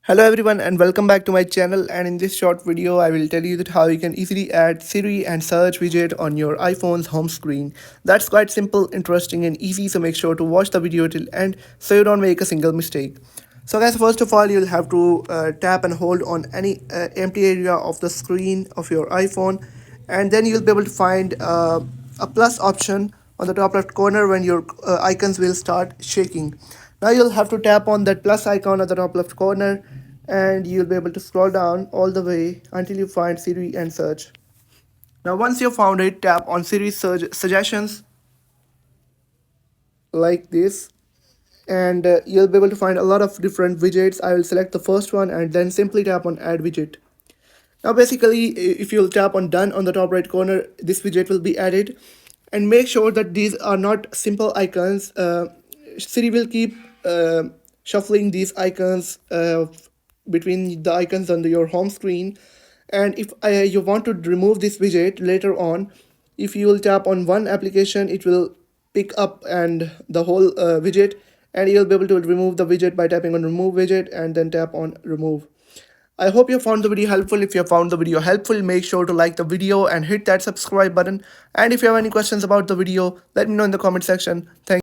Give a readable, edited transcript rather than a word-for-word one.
Hello everyone and welcome back to my channel, and in this short video I will tell you that how you can easily add Siri and search widget on your iPhone's home screen. That's quite simple, interesting and easy, so make sure to watch the video till end so you don't make a single mistake. So guys, first of all you'll have to tap and hold on any empty area of the screen of your iPhone, and then you'll be able to find a plus option on the top left corner when your icons will start shaking. Now you'll have to tap on that plus icon at the top left corner, and you'll be able to scroll down all the way until you find Siri and search. Now once you found it, tap on Siri search suggestions like this, and you'll be able to find a lot of different widgets. I will select the first one and then simply tap on add widget. Now basically, if you'll tap on done on the top right corner, this widget will be added. And make sure that these are not simple icons. Siri will keep shuffling these icons between the icons on your home screen. And if you want to remove this widget later on, if you will tap on one application, it will pick up and the whole widget, and you'll be able to remove the widget by tapping on remove widget and then tap on remove. I hope you found the video helpful. If you found the video helpful, make sure to like the video and hit that subscribe button. And if you have any questions about the video, let me know in the comment section. Thank you.